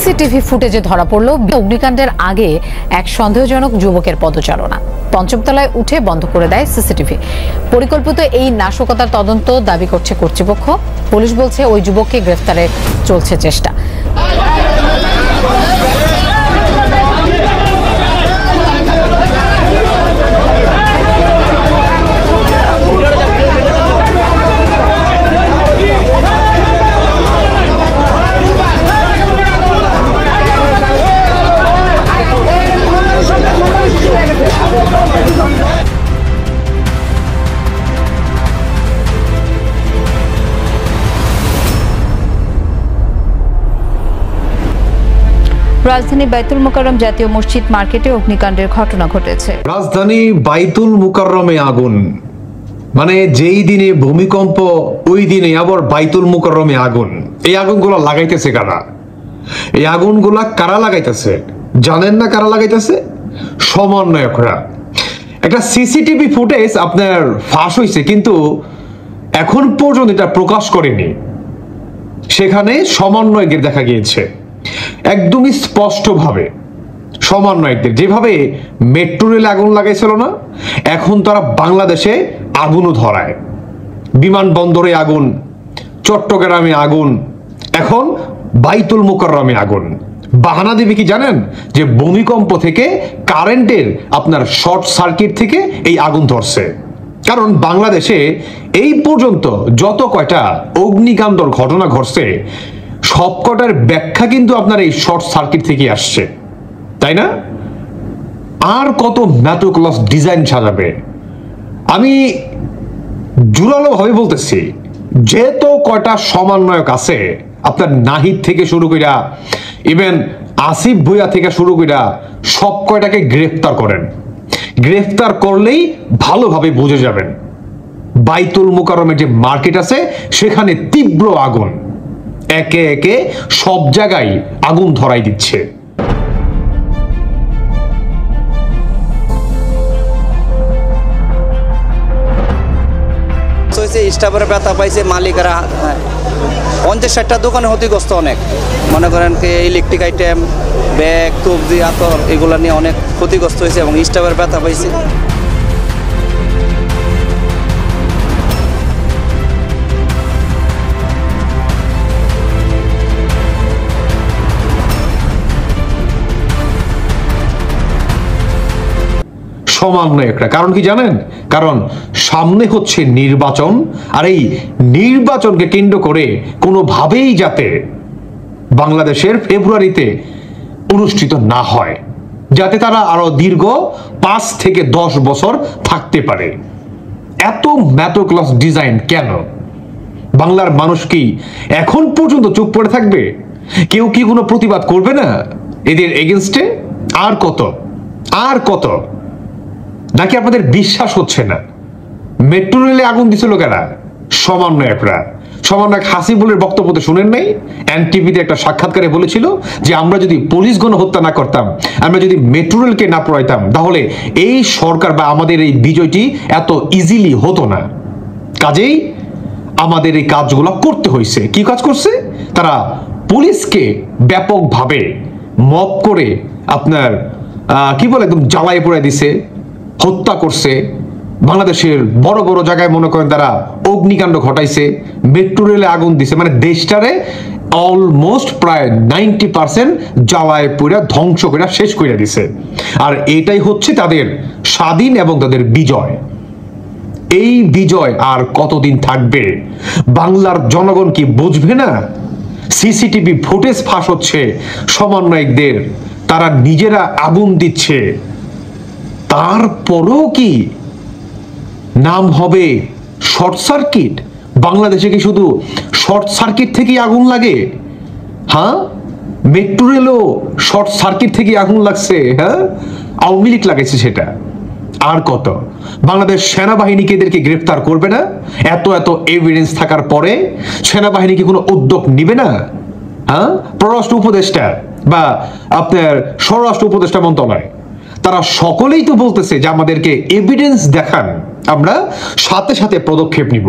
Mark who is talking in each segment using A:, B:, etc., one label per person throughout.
A: CCTV ফুটেজে ধরা পড়ল অগ্নিকাণ্ডের আগে এক সন্দেহজনক যুবকের পদচারণা। পঞ্চম তলায় উঠে বন্ধ করে দেয় সিসিটিভি। পরিকল্পিত এই নাশকতার তদন্ত দাবি করছে কর্তৃপক্ষ। পুলিশ বলছে ওই যুবককে গ্রেফতারে চলছে চেষ্টা।
B: রাজধানী বাইতুল মুকাররম জাতীয় মসজিদ মার্কেটে অগ্নিকাণ্ডের ঘটনা ঘটেছে।
C: রাজধানী বাইতুল মুকাররমে আগুন, মানে যেই দিনে ভূমিকম্প ওই দিনে আবার বাইতুল মুকাররমে আগুন। এই আগুনগুলো লাগাইতেছে কারা? এই আগুনগুলা কারা লাগাইতেছে জানেন না? কারা লাগাইতেছে? সমন্বয়করা। একটা সিসিটিভি ফুটেজ আপনার ফাঁস হয়েছে, কিন্তু এখন পর্যন্ত এটা প্রকাশ করেনি। সেখানে সমন্বয়কদের দেখা গিয়েছে একদমই স্পষ্টভাবে। সমন্বয়কদের যেভাবে মেট্রো রেলে আগুন লাগাইছিল না, এখন তারা বাংলাদেশে আগুনও ধরায়। বিমানবন্দরে আগুন, চট্টগ্রামে আগুন, এখন বাইতুল মুকাররমে আগুন। বাহানা দিবে কি জানেন? যে ভূমিকম্প থেকে কারেন্টের আপনার শর্ট সার্কিট থেকে এই আগুন ধরছে। কারণ বাংলাদেশে এই পর্যন্ত যত কয়টা অগ্নিকাণ্ডর ঘটনা ঘটছে সবকটার ব্যাখ্যা কিন্তু আপনার এই শর্ট সার্কিট থেকে আসছে, তাই না? আর কত ম্যাটোক্লস ডিজাইন সাজাবে? আমি জোরালো ভাবে বলতেছি, যেহেতু কয়টা সমন্বয়ক আছে আপনার নাহিদ থেকে শুরু কইরা ইভেন আসিফ ভুইয়া থেকে শুরু কইরা সব কয়টাকে গ্রেফতার করেন। গ্রেফতার করলেই ভালোভাবে বুঝে যাবেন বাইতুল মুকাররমের যে মার্কেট আছে সেখানে তীব্র আগুন। একে একে সব জায়গায় আগুন ধরাই দিচ্ছে।
D: স্টাফের ব্যথা পাইছে, মালিকেরা 50-60টা দোকানে ক্ষতিগ্রস্ত অনেক। মনে করেন কি ইলেকট্রিক আইটেম, ব্যাগ, সবজি, আতর এগুলো নিয়ে অনেক ক্ষতিগ্রস্ত হয়েছে এবং স্টাফের ব্যথা পাইছে।
C: সমন্বয়করা। কারণ কি জানেন? কারণ সামনে হচ্ছে নির্বাচন, আর এই নির্বাচনকে কেন্দ্র করে কোনোভাবেই যাতে বাংলাদেশের ফেব্রুয়ারিতে অনুষ্ঠিত না হয়, যাতে তারা আরো দীর্ঘ 5 থেকে 10 বছর থাকতে পারে। এত ম্যাটোক্লস ডিজাইন কেন? বাংলার মানুষ কি এখন পর্যন্ত চুপ পড়ে থাকবে? কেউ কি কোনো প্রতিবাদ করবে না এদের এগেনস্টে? আর কত আর কত? নাকি আপনাদের বিশ্বাস হচ্ছে না? মেট্রো রেলে আগুন দিছিল কারা? সমন্বয়করা। সমন্বয়ক হাসিবুলের বক্তব্যতে শুনেন নাই? এনটিভিতে একটা সাক্ষাৎকারে বলেছিল যে আমরা যদি পুলিশ গণহত্যা না করতাম, আমরা যদি মেট্রো রেলকে না পড়াইতাম, তাহলে এই সরকার বা আমাদের এই বিজয়টি এত ইজিলি হতো না। কাজেই আমাদের এই কাজগুলো করতে হয়েছে। কি কাজ করছে? তারা পুলিশকে ব্যাপকভাবে মব করে আপনার কি বলে একদম জ্বালায় পড়ে দিছে, হত্যা করছে। বাংলাদেশের বড় বড় জায়গায় মনে করেন তারা অগ্নিকাণ্ড ঘটাইছে, মেট্রো রেলে আগুন দিছে, মানে দেশটারে অলমোস্ট প্রায় 90% জ্বালায় পুরা ধ্বংস করে শেষ করে দিছে। আর এটাই হচ্ছে তাদের স্বাধীন এবং তাদের বিজয়। এই বিজয় আর কতদিন থাকবে? বাংলার জনগণ কি বুঝবে না? সিসিটিভি ফুটেজ ফাঁস হচ্ছে সমন্বয়কদের, তারা নিজেরা আগুন দিচ্ছে, তারপরেও কি নাম হবে শর্ট সার্কিট? বাংলাদেশে কি শুধু শর্ট সার্কিট থেকেই আগুন লাগে? হ্যাঁ, মেট্রো রেলও শর্ট সার্কিট থেকে আগুন লাগছে। হ্যাঁ, আওয়ামী লীগ লাগাইছে সেটা। আর কত? বাংলাদেশ সেনাবাহিনীকে এদেরকে গ্রেফতার করবে না? এত এত এভিডেন্স থাকার পরে সেনাবাহিনী কি কোনো উদ্যোগ নিবে না? হ্যাঁ, পররাষ্ট্র উপদেষ্টা বা আপনার স্বরাষ্ট্র উপদেষ্টা মন্ত্রণালয় তারা সকলেই তো বলতেছে যে আমাদেরকে এভিডেন্স দেখান, আমরা সাথে সাথে পদক্ষেপ নিব।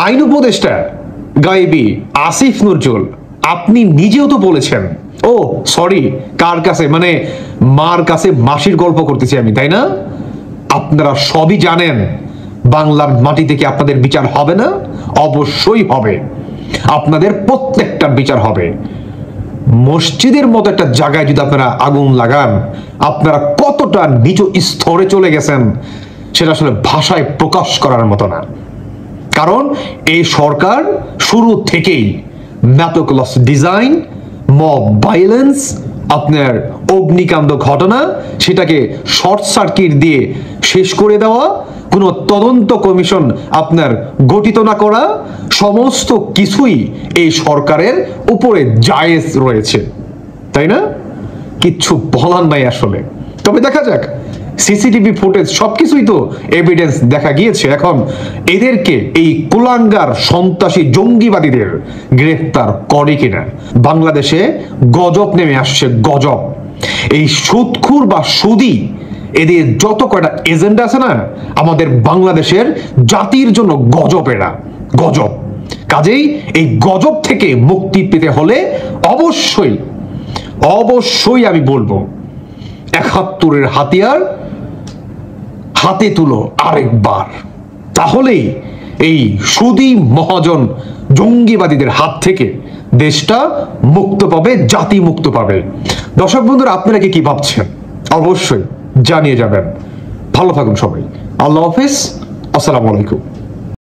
C: আইন উপদেষ্টা গায়েবী আসিফ নজরুল আপনি নিজেও তো বলেছেন ও সরি, কার কাছে? মানে মার কাছে মাসির গল্প করতেছি আমি, তাই না? আপনারা সবই জানেন বাংলার মাটি থেকে আপনাদের বিচার হবে না? অবশ্যই হবে, আপনাদের প্রত্যেকটার বিচার হবে। মসজিদের মতো একটা জায়গায় যদি আপনারা আগুন লাগান, আপনারা কতটা নিচু স্তরে চলে গেছেন সেটা আসলে ভাষায় প্রকাশ করার মতো না। কারণ এই সরকার শুরু থেকেই ম্যাটোক্লস ডিজাইন, মব ভায়োলেন্স, আপনার অগ্নিকাণ্ড ঘটনা, সেটাকে শর্ট সার্কিট দিয়ে শেষ করে দেওয়া, কোনো তদন্ত কমিশন আপনার গঠিত না করা, সমস্ত কিছুই এই সরকারের উপরে জায়েজ রয়েছে, তাই না? কিচ্ছু বলার নাই আসলে। তবে দেখা যাক, সিসিটিভি ফুটেজ সবকিছুই তো এভিডেন্স দেখা গিয়েছে। এখন এদেরকে, এই কুলাঙ্গার সন্ত্রাসী জঙ্গিবাদীদের গ্রেফতার করে কিনা। বাংলাদেশে গজব নেমে আসছে, গজব। এই সুদখুর বা সুদি, এদের যত কয়টা এজেন্ডা আছে না, আমাদের বাংলাদেশের জাতির জন্য গজব, এরা গজব। কাজেই এই গজব থেকে মুক্তি পেতে হলে অবশ্যই অবশ্যই আমি বলবো ৭১-এর হাতিয়ার হাতে তুলো আরেকবার, তাহলেই এই সুদী মহাজন জঙ্গিবাদীদের হাত থেকে দেশটা মুক্ত পাবে, জাতি মুক্ত পাবে। দর্শক বন্ধুরা, আপনারা কি ভাবছেন অবশ্যই জানিয়ে যাবেন। ভালো থাকুন সবাই। আল্লাহ হাফেজ, আসসালামু আলাইকুম।